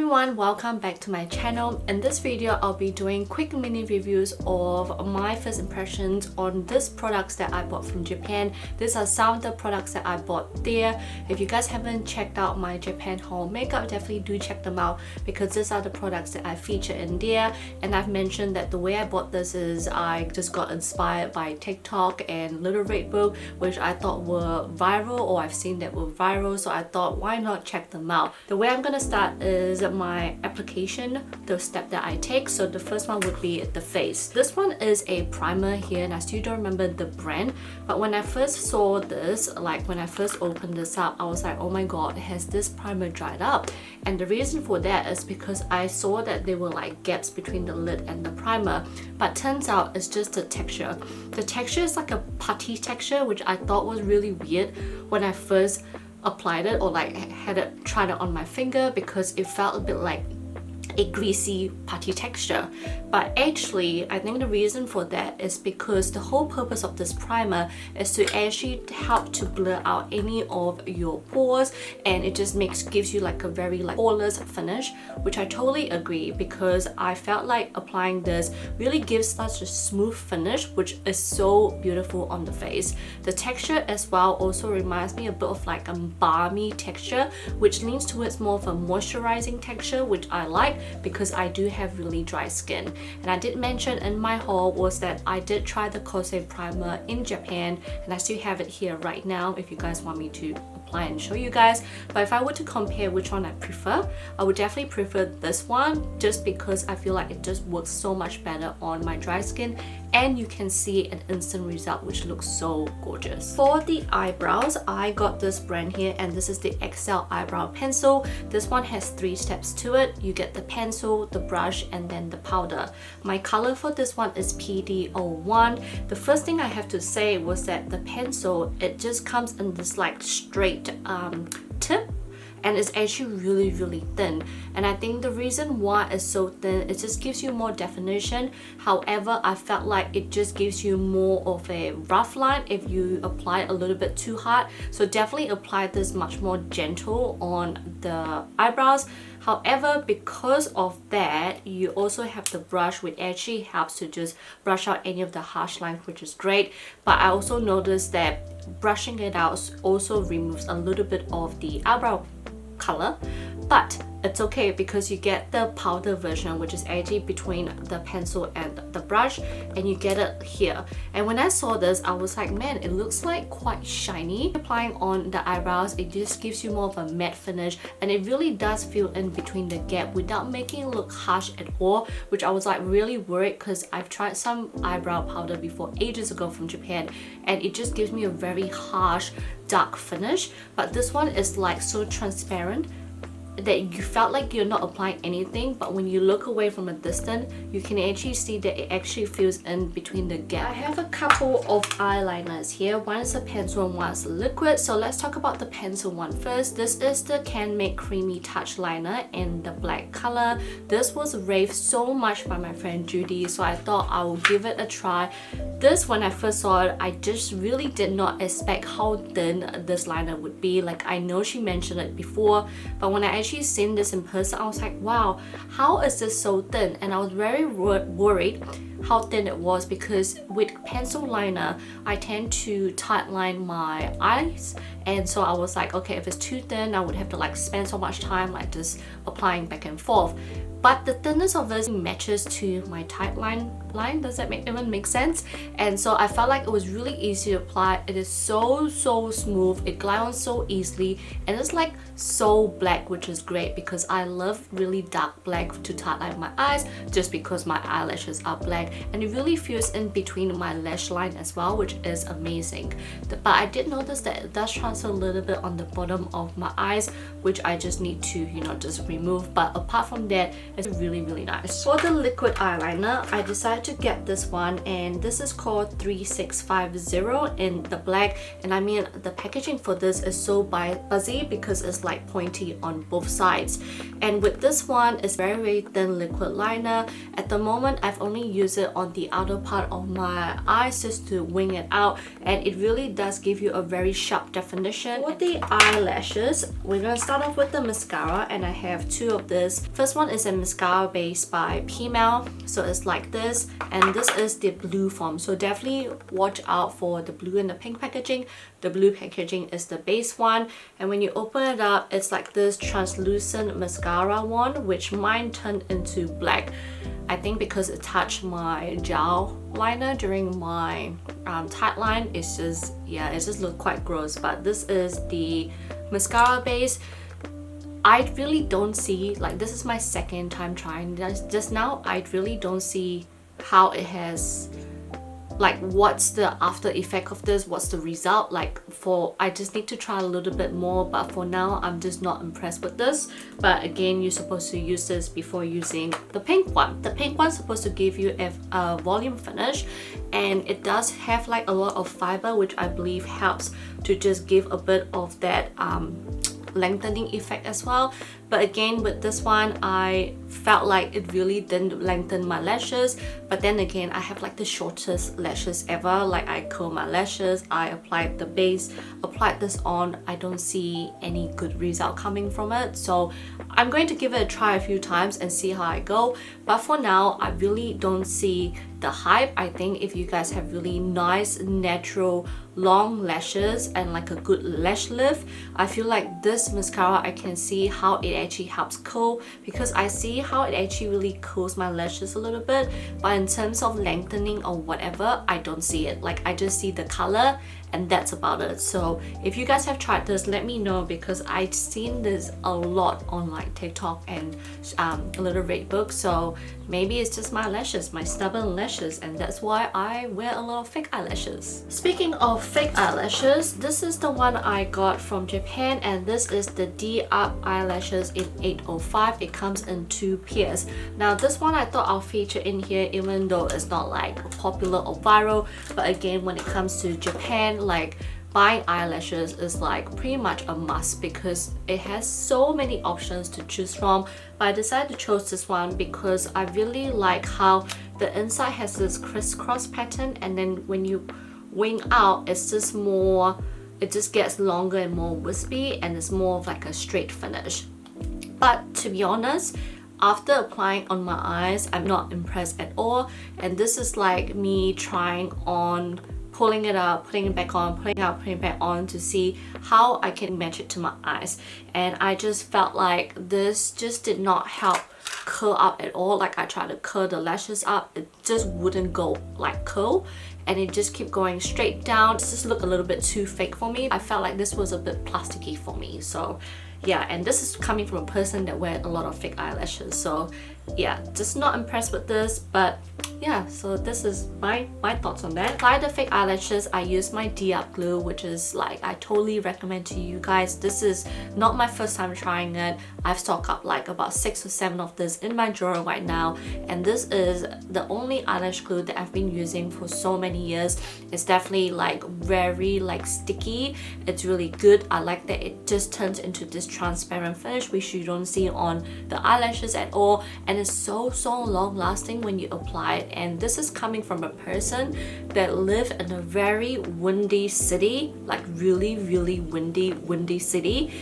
everyone, welcome back to my channel. In this video, I'll be doing quick mini reviews of my first impressions on these products that I bought from Japan. These are some of the products that I bought there. If you guys haven't checked out my Japan haul makeup, definitely do check them out because these are the products that I feature in there. And I've mentioned that the way I bought this is I just got inspired by TikTok and Little Red Book, which I thought were viral, or I've seen that were viral, so I thought why not check them out. The way I'm gonna start is my application, the step that I take. So the first one would be the face. This one is a primer here and I still don't remember the brand, but when I first saw this, like when I first opened this up, I was like, oh my god, has this primer dried up? And the reason for that is because I saw that there were like gaps between the lid and the primer, but turns out it's just the texture. The texture is like a putty texture, which I thought was really weird when I first applied it or like had it tried it on my finger, because it felt a bit like a greasy putty texture. But actually I think the reason for that is because the whole purpose of this primer is to actually help to blur out any of your pores, and it just gives you like a very like poreless finish, which I totally agree, because I felt like applying this really gives such a smooth finish, which is so beautiful on the face. The texture as well also reminds me a bit of like a balmy texture, which leans towards more of a moisturizing texture, which I like because I do have really dry skin. And I did mention in my haul was that I did try the Kose primer in Japan, and I still have it here right now if you guys want me to apply and show you guys. But if I were to compare which one I prefer, I would definitely prefer this one, just because I feel like it just works so much better on my dry skin and you can see an instant result, which looks so gorgeous. For the eyebrows, I got this brand here, and this is the XL eyebrow pencil. This one has 3 steps to it. You get the pencil, the brush, and then the powder. My color for this one is PD01. The first thing I have to say was that the pencil, it just comes in this like straight tip, and it's actually really thin, and I think the reason why it's so thin, it just gives you more definition. However, I felt like it just gives you more of a rough line if you apply it a little bit too hard, so definitely apply this much more gentle on the eyebrows. However, because of that, you also have the brush, which actually helps to just brush out any of the harsh lines, which is great. But I also noticed that brushing it out also removes a little bit of the eyebrow color, but it's okay because you get the powder version, which is actually between the pencil and the brush, and you get it here. And when I saw this, I was like, man, it looks like quite shiny. Applying on the eyebrows, it just gives you more of a matte finish, and it really does fill in between the gap without making it look harsh at all, which I was like really worried, because I've tried some eyebrow powder before ages ago from Japan, and it just gives me a very harsh dark finish. But this one is like so transparent that you felt like you're not applying anything, but when you look away from a distance, you can actually see that it actually fills in between the gap. I have a couple of eyeliners here. One is a pencil and one is a liquid. So let's talk about the pencil one first. This is the Canmake Creamy Touch Liner in the black color. This was raved so much by my friend Judy, so I thought I will give it a try. This, when I first saw it, I just really did not expect how thin this liner would be. Like, I know she mentioned it before, but when I actually seen this in person, I was like, wow, how is this so thin? And I was very worried how thin it was, because with pencil liner I tend to tightline my eyes, and so I was like, okay, if it's too thin, I would have to like spend so much time like just applying back and forth. But the thinness of this matches to my tight line. Does that even make sense? And so I felt like it was really easy to apply. It is so smooth, it glides on so easily, and it's like so black, which is great because I love really dark black to tightline my eyes, just because my eyelashes are black, and it really fills in between my lash line as well, which is amazing. But I did notice that it does transfer a little bit on the bottom of my eyes, which I just need to, you know, just remove. But apart from that, it's really nice. For the liquid eyeliner, I decided to get this one, and this is called 3650 in the black. And I mean, the packaging for this is so buzzy because it's like pointy on both sides. And with this one, it's very thin liquid liner. At the moment, I've only used it on the outer part of my eyes just to wing it out, and it really does give you a very sharp definition. For the eyelashes, we're gonna start off with the mascara, and I have two of this. First one is a mascara base by Pmel, so it's like this, and this is the blue form, so definitely watch out for the blue and the pink packaging. The blue packaging is the base one, and when you open it up, it's like this translucent mascara one, which mine turned into black. I think because it touched my jowl liner during my tight line. It's just, yeah, it just looked quite gross. But this is the mascara base. I really don't see, like, this is my second time trying this just now. I really don't see how it has, like, what's the after effect of this, what's the result. Like, I just need to try a little bit more, but for now I'm just not impressed with this. But again, you're supposed to use this before using the pink one. The pink one's supposed to give you a volume finish, and it does have like a lot of fiber, which I believe helps to just give a bit of that lengthening effect as well. But again, with this one, I felt like it really didn't lengthen my lashes. But then again, I have like the shortest lashes ever. Like, I curl my lashes, I applied the base, applied this on, I don't see any good result coming from it. So I'm going to give it a try a few times and see how I go. But for now, I really don't see the hype. I think if you guys have really nice, natural, long lashes and like a good lash lift, I feel like this mascara, I can see how it actually helps curl, because I see how it actually really curls my lashes a little bit. But in terms of lengthening or whatever, I don't see it. Like, I just see the color, and that's about it. So if you guys have tried this, let me know, because I've seen this a lot on like TikTok and Little Red Book. So maybe it's just my lashes, my stubborn lashes, and that's why I wear a lot of fake eyelashes. Speaking of fake eyelashes, this is the one I got from Japan, and this is the D-Up eyelashes in 805. It comes in 2 pairs. Now this one I thought I'll feature in here, even though it's not like popular or viral. But again, when it comes to Japan, like, buying eyelashes is like pretty much a must, because it has so many options to choose from. But I decided to choose this one because I really like how the inside has this crisscross pattern, and then when you wing out, it's just more, it just gets longer and more wispy, and it's more of like a straight finish. But to be honest, after applying on my eyes, I'm not impressed at all. And this is like me trying on, pulling it out, putting it back on, pulling it out, putting it back on to see how I can match it to my eyes. And I just felt like this just did not help curl up at all. Like, I tried to curl the lashes up, it just wouldn't go like curl, and it just kept going straight down. It just looked a little bit too fake for me. I felt like this was a bit plasticky for me. So yeah, and this is coming from a person that wears a lot of fake eyelashes. So yeah, just not impressed with this. But yeah, so this is my thoughts on that. To apply the fake eyelashes, I use my D-Up glue, which is like, I totally recommend to you guys. This is not my first time trying it. I've stocked up like about 6 or 7 of this in my drawer right now, and this is the only eyelash glue that I've been using for so many years. It's definitely like very like sticky. It's really good. I like that it just turns into this transparent finish, which you don't see on the eyelashes at all, and it's so long lasting when you apply it. And this is coming from a person that live in a very windy city, like really windy city,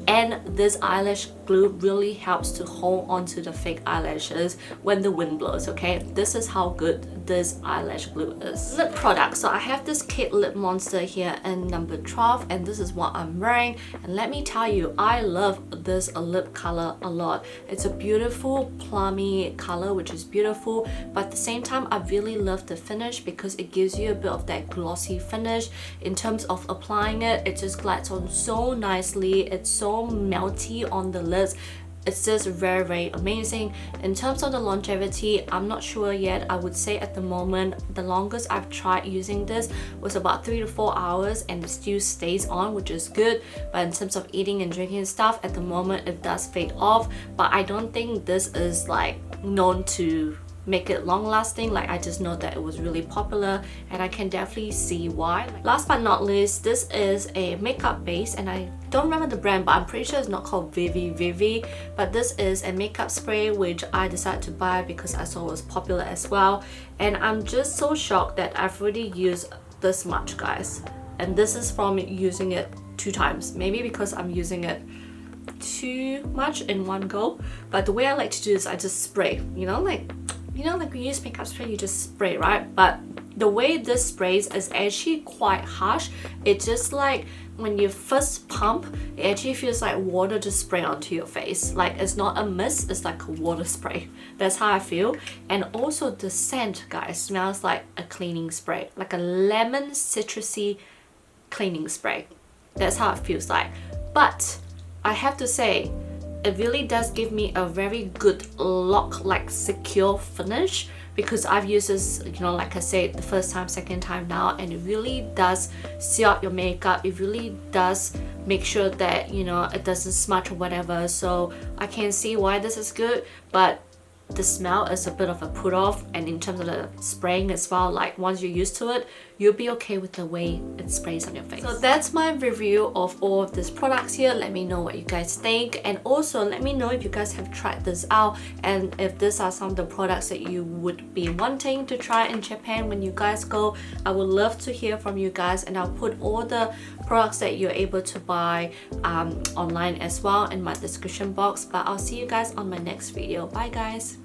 and this eyelash glue really helps to hold onto the fake eyelashes when the wind blows. Okay, this is how good this eyelash glue is. Lip product, so I have this Kate Lip Monster here in number 12, and this is what I'm wearing. And let me tell you, I love this lip color a lot. It's a beautiful plummy color, which is beautiful, but at the same time I really love the finish because it gives you a bit of that glossy finish. In terms of applying it, it just glides on so nicely. It's so melty on the lips. It's just very amazing. In terms of the longevity, I'm not sure yet. I would say at the moment the longest I've tried using this was about 3 to 4 hours, and it still stays on, which is good. But in terms of eating and drinking stuff, at the moment it does fade off. But I don't think this is like known to make it long lasting. Like I just know that it was really popular and I can definitely see why. Last but not least, this is a makeup base and I don't remember the brand, but I'm pretty sure it's not called Vivi, but this is a makeup spray which I decided to buy because I saw it was popular as well. And I'm just so shocked that I've already used this much, guys. And this is from using it 2 times, maybe because I'm using it too much in one go. But the way I like to do is I just spray, you know, like when you use makeup spray, you just spray, right? But the way this sprays is actually quite harsh. It's just like when you first pump, it actually feels like water just spray onto your face. Like it's not a mist, it's like a water spray. That's how I feel. And also the scent, guys, smells like a cleaning spray, like a lemon citrusy cleaning spray. That's how it feels like. But I have to say, it really does give me a very good lock, like secure finish, because I've used this, you know, like I said, the first time, second time now, and it really does seal out your makeup. It really does make sure that, you know, it doesn't smudge or whatever. So I can see why this is good, but the smell is a bit of a put off. And in terms of the spraying as well, like once you're used to it, you'll be okay with the way it sprays on your face. So that's my review of all of these products here. Let me know what you guys think, and also let me know if you guys have tried this out and if these are some of the products that you would be wanting to try in Japan when you guys go. I would love to hear from you guys, and I'll put all the products that you're able to buy online as well in my description box. But I'll see you guys on my next video. Bye guys.